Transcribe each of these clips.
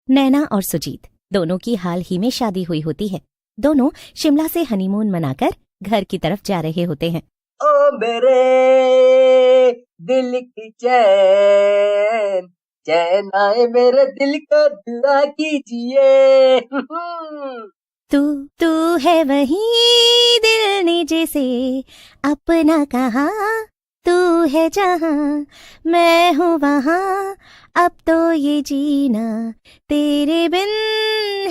नैना और सुजीत दोनों की हाल ही में शादी हुई होती है। दोनों शिमला से हनीमून मनाकर घर की तरफ जा रहे होते हैं। ओ मेरे दिल की चैन, चैन आए मेरे दिल का दुआ कीजिए। तू तू है वही दिल ने जैसे अपना कहा, तू है जहाँ मैं हूँ वहाँ, अब तो ये जीना तेरे बिन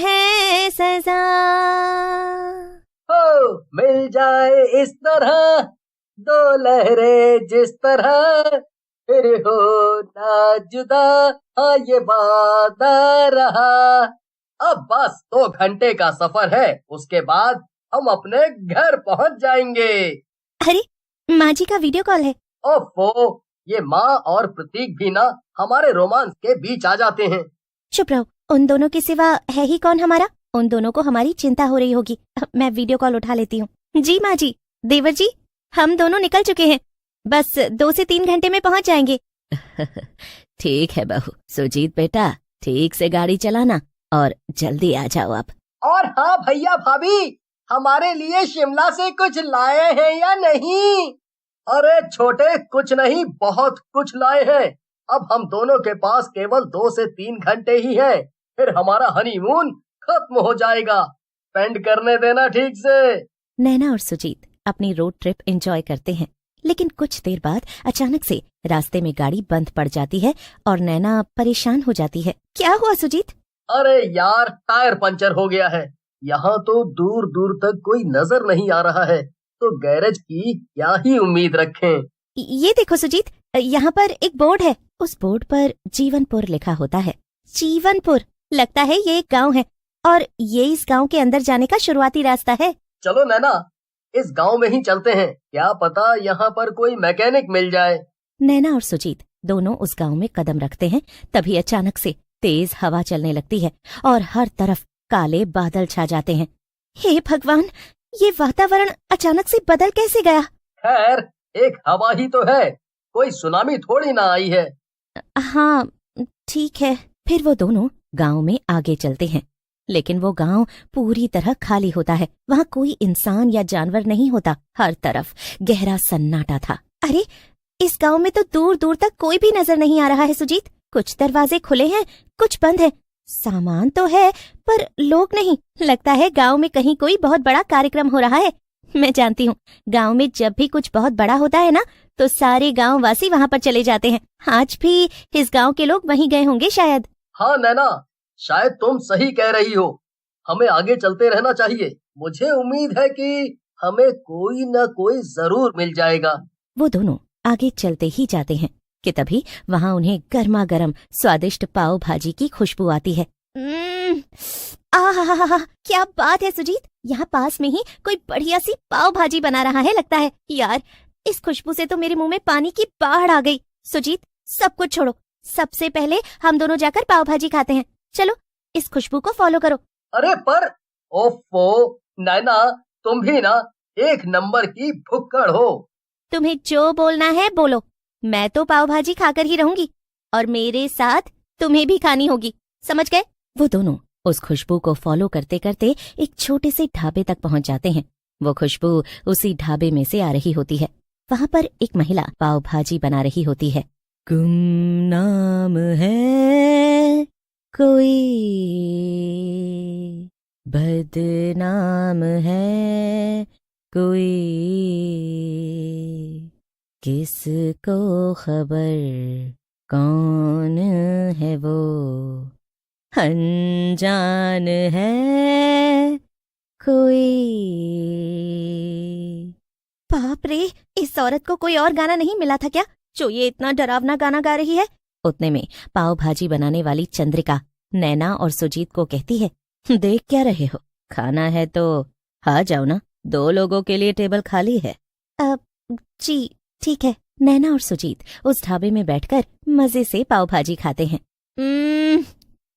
है सजा। हो मिल जाए इस तरह दो लहरें जिस तरह, फिर हो ना जुदा, हाँ ये वादा रहा। अब बस 2 घंटे का सफर है, उसके बाद हम अपने घर पहुंच जाएंगे। अरे माँ जी का वीडियो कॉल है। ओफो, ये माँ और प्रतीक भी ना हमारे रोमांस के बीच आ जाते हैं। चुप रहो, उन दोनों के सिवा है ही कौन हमारा। उन दोनों को हमारी चिंता हो रही होगी। मैं वीडियो कॉल उठा लेती हूँ। जी माँ जी, देवर जी, हम दोनों निकल चुके हैं, बस 2 से 3 घंटे में पहुँच जाएंगे। ठीक है बहू। सुजीत बेटा, ठीक से गाड़ी चलाना और जल्दी आ जाओ आप। और हाँ भैया भाभी, हमारे लिए शिमला से कुछ लाए हैं या नहीं? अरे छोटे, कुछ नहीं, बहुत कुछ लाए हैं। अब हम दोनों के पास केवल 2 से 3 घंटे ही हैं, फिर हमारा हनीमून खत्म हो जाएगा। स्पेंड करने देना ठीक से। नैना और सुजीत अपनी रोड ट्रिप एंजॉय करते हैं, लेकिन कुछ देर बाद अचानक से रास्ते में गाड़ी बंद पड़ जाती है और नैना परेशान हो जाती है। क्या हुआ सुजीत? अरे यार, टायर पंचर हो गया है। यहाँ तो दूर दूर तक कोई नजर नहीं आ रहा है, तो गैरेज की क्या ही उम्मीद रखें। ये देखो सुजीत, यहाँ पर एक बोर्ड है। उस बोर्ड पर जीवनपुर लिखा होता है। जीवनपुर, लगता है ये एक गांव है और ये इस गांव के अंदर जाने का शुरुआती रास्ता है। चलो नैना, इस गांव में ही चलते हैं, क्या पता यहाँ पर कोई मैकेनिक मिल जाए। नैना और सुजीत दोनों उस गांव में कदम रखते हैं, तभी अचानक से तेज हवा चलने लगती है और हर तरफ काले बादल छा जाते हैं। हे भगवान, ये वातावरण अचानक से बदल कैसे गया? खैर, एक हवा ही तो है, कोई सुनामी थोड़ी ना आई है। हाँ ठीक है। फिर वो दोनों गांव में आगे चलते हैं, लेकिन वो गांव पूरी तरह खाली होता है। वहाँ कोई इंसान या जानवर नहीं होता। हर तरफ गहरा सन्नाटा था। अरे, इस गांव में तो दूर दूर तक कोई भी नजर नहीं आ रहा है सुजीत। कुछ दरवाजे खुले हैं, कुछ बंद हैं। सामान तो है पर लोग नहीं। लगता है गांव में कहीं कोई बहुत बड़ा कार्यक्रम हो रहा है। मैं जानती हूँ, गांव में जब भी कुछ बहुत बड़ा होता है ना, तो सारे गांव वासी वहाँ पर चले जाते हैं। आज भी इस गांव के लोग वहीं गए होंगे शायद। हाँ नैना, शायद तुम सही कह रही हो। हमें आगे चलते रहना चाहिए। मुझे उम्मीद है कि हमें कोई न कोई जरूर मिल जाएगा। वो दोनों आगे चलते ही जाते हैं कि तभी वहाँ उन्हें गर्मा गर्म स्वादिष्ट पाव भाजी की खुशबू आती है। आहा, क्या बात है सुजीत, यहाँ पास में ही कोई बढ़िया सी पाव भाजी बना रहा है लगता है। यार, इस खुशबू से तो मेरे मुंह में पानी की बाढ़ आ गई। सुजीत, सब कुछ छोड़ो, सबसे पहले हम दोनों जाकर पाव भाजी खाते हैं। चलो, इस खुशबू को फॉलो करो। अरे पर, ओफो नैना, तुम भी ना एक नंबर की भुक्कड़ हो। तुम्हें जो बोलना है बोलो, मैं तो पाव भाजी खाकर ही रहूंगी और मेरे साथ तुम्हें भी खानी होगी, समझ गए? वो दोनों उस खुशबू को फॉलो करते करते एक छोटे से ढाबे तक पहुंच जाते हैं। वो खुशबू उसी ढाबे में से आ रही होती है। वहाँ पर एक महिला पाव भाजी बना रही होती है। गुमनाम है कोई, बदनाम है कोई, किसको खबर कौन है वो, अनजान है कोई। बाप रे, इस औरत को कोई और गाना नहीं मिला था क्या, जो ये इतना डरावना गाना गा रही है? उतने में पाव भाजी बनाने वाली चंद्रिका नैना और सुजीत को कहती है, देख क्या रहे हो, खाना है तो आ जाओ ना, 2 लोगों के लिए टेबल खाली है। जी ठीक है। नैना और सुजीत उस ढाबे में बैठकर मजे से पाव भाजी खाते हैं।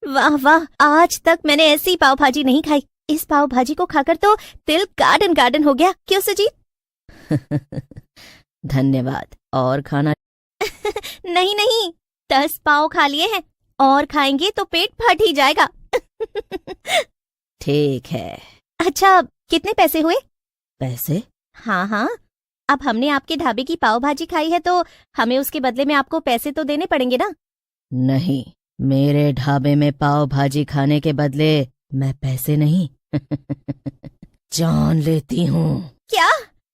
वाह वाह, आज तक मैंने ऐसी पाव भाजी नहीं खाई। इस पाव भाजी को खाकर तो दिल गार्डन गार्डन हो गया। क्यों सुजीत? धन्यवाद। और खाना? नहीं नहीं, 10 पाव खा लिए हैं, और खाएंगे तो पेट फट ही जाएगा। ठीक है। अच्छा, कितने पैसे हुए? पैसे? हाँ हाँ, अब हमने आपके ढाबे की पाव भाजी खाई है तो हमें उसके बदले में आपको पैसे तो देने पड़ेंगे ना। नहीं, मेरे ढाबे में पाव भाजी खाने के बदले मैं पैसे नहीं जान लेती हूँ। क्या?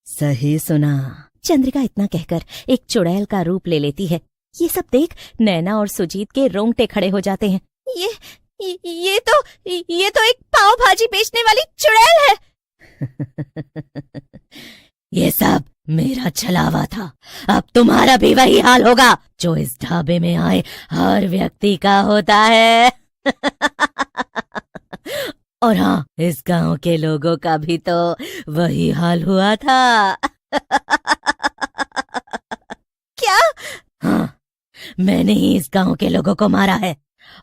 सही सुना। चंद्रिका इतना कहकर एक चुड़ैल का रूप ले लेती है। ये सब देख नैना और सुजीत के रोंगटे खड़े हो जाते हैं। ये तो एक पाव भाजी बेचने वाली चुड़ैल है। ये सब मेरा छलावा था। अब तुम्हारा भी वही हाल होगा जो इस ढाबे में आए हर व्यक्ति का होता है। और हाँ, इस गांव के लोगों का भी तो वही हाल हुआ था। क्या? हाँ, मैंने ही इस गांव के लोगों को मारा है।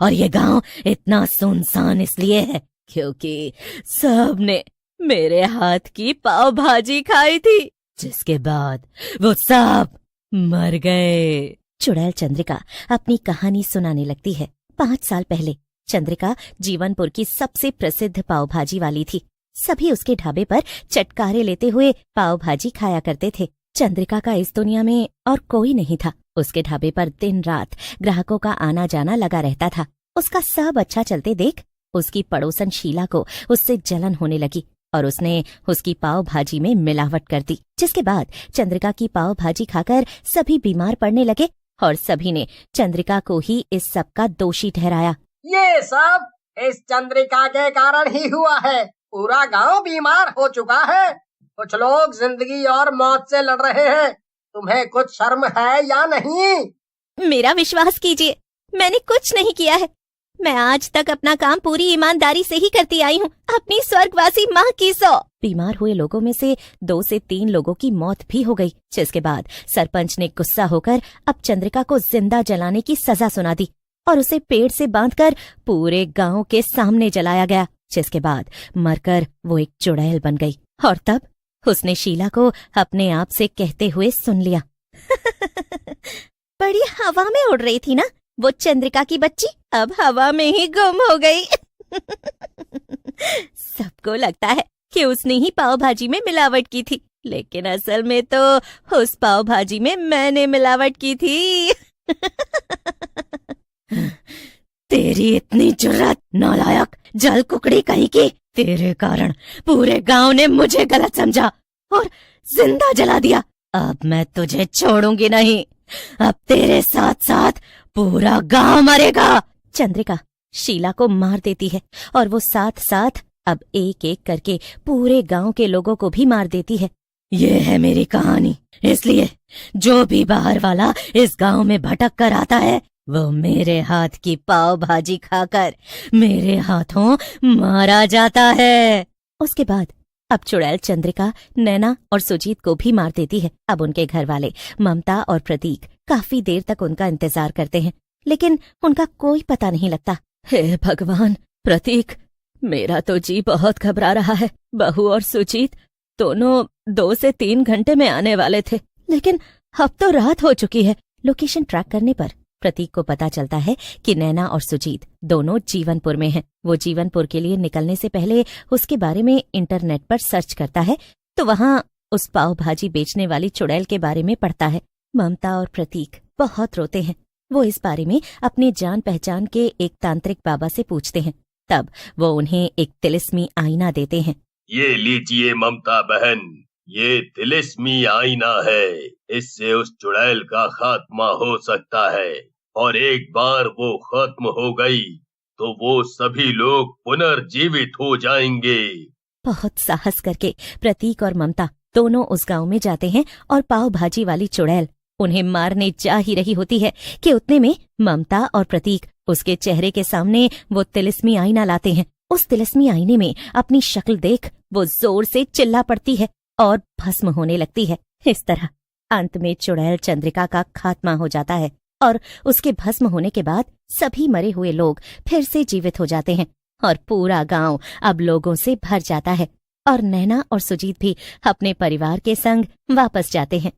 और ये गांव इतना सुनसान इसलिए है क्योंकि सबने मेरे हाथ की पाव भाजी खाई थी, जिसके बाद वो सब मर गए। चुड़ैल चंद्रिका अपनी कहानी सुनाने लगती है। 5 साल पहले चंद्रिका जीवनपुर की सबसे प्रसिद्ध पाव भाजी वाली थी। सभी उसके ढाबे पर चटकारे लेते हुए पाव भाजी खाया करते थे। चंद्रिका का इस दुनिया में और कोई नहीं था। उसके ढाबे पर दिन रात ग्राहकों का आना जाना लगा रहता था। उसका सब अच्छा चलते देख उसकी पड़ोसन शीला को उससे जलन होने लगी और उसने उसकी पाव भाजी में मिलावट कर दी, जिसके बाद चंद्रिका की पाव भाजी खाकर सभी बीमार पड़ने लगे और सभी ने चंद्रिका को ही इस सब का दोषी ठहराया। ये सब इस चंद्रिका के कारण ही हुआ है। पूरा गांव बीमार हो चुका है। कुछ लोग जिंदगी और मौत से लड़ रहे हैं। तुम्हें कुछ शर्म है या नहीं? मेरा विश्वास कीजिए, मैंने कुछ नहीं किया है। मैं आज तक अपना काम पूरी ईमानदारी से ही करती आई हूँ, अपनी स्वर्गवासी माँ की सौ। बीमार हुए लोगों में से 2 से 3 लोगों की मौत भी हो गई, जिसके बाद सरपंच ने गुस्सा होकर अब चंद्रिका को जिंदा जलाने की सजा सुना दी और उसे पेड़ से बांधकर पूरे गांव के सामने जलाया गया, जिसके बाद मरकर वो एक चुड़ैल बन गई। और तब उसने शीला को अपने आप से कहते हुए सुन लिया। बड़ी हवा में उड़ रही थी ना वो चंद्रिका की बच्ची, अब हवा में ही गुम हो गई। सबको लगता है कि उसने ही पाव भाजी में मिलावट की थी, लेकिन असल में तो उस पाव भाजी में मैंने मिलावट की थी। तेरी इतनी जुर्रत, नालायक जल कुकड़ी कहीं की। तेरे कारण पूरे गांव ने मुझे गलत समझा और जिंदा जला दिया। अब मैं तुझे छोड़ूंगी नहीं। अब तेरे साथ साथ पूरा गांव मरेगा। चंद्रिका शीला को मार देती है और वो साथ साथ अब एक एक करके पूरे गांव के लोगों को भी मार देती है। ये है मेरी कहानी, इसलिए जो भी बाहर वाला इस गांव में भटक कर आता है वो मेरे हाथ की पाव भाजी खाकर मेरे हाथों मारा जाता है। उसके बाद अब चुड़ैल चंद्रिका नैना और सुजीत को भी मार देती है। अब उनके घर वाले ममता और प्रतीक काफी देर तक उनका इंतजार करते हैं, लेकिन उनका कोई पता नहीं लगता। हे भगवान, प्रतीक, मेरा तो जी बहुत घबरा रहा है। बहू और सुजीत दोनों 2 से 3 घंटे में आने वाले थे, लेकिन अब तो रात हो चुकी है। लोकेशन ट्रैक करने पर प्रतीक को पता चलता है कि नैना और सुजीत दोनों जीवनपुर में हैं। वो जीवनपुर के लिए निकलने से पहले उसके बारे में इंटरनेट पर सर्च करता है तो वहाँ उस पाव भाजी बेचने वाली चुड़ैल के बारे में पढ़ता है। ममता और प्रतीक बहुत रोते हैं। वो इस बारे में अपने जान पहचान के एक तांत्रिक बाबा से पूछते हैं। तब वो उन्हें एक तिलिस्मी आईना देते हैं। ये लीजिए ममता बहन, ये तिलिस्मी आईना है। इससे उस चुड़ैल का खात्मा हो सकता है, और एक बार वो खत्म हो गई तो वो सभी लोग पुनर्जीवित हो जाएंगे। बहुत साहस करके प्रतीक और ममता दोनों उस गांव में जाते हैं और पाव भाजी वाली चुड़ैल उन्हें मारने जा ही रही होती है कि उतने में ममता और प्रतीक उसके चेहरे के सामने वो तिलिस्मी आईना लाते हैं। उस तिलिस्मी आईने में अपनी शक्ल देख वो जोर से चिल्ला पड़ती है और भस्म होने लगती है। इस तरह अंत में चुड़ैल चंद्रिका का खात्मा हो जाता है और उसके भस्म होने के बाद सभी मरे हुए लोग फिर से जीवित हो जाते हैं और पूरा गांव अब लोगों से भर जाता है और नैना और सुजीत भी अपने परिवार के संग वापस जाते हैं।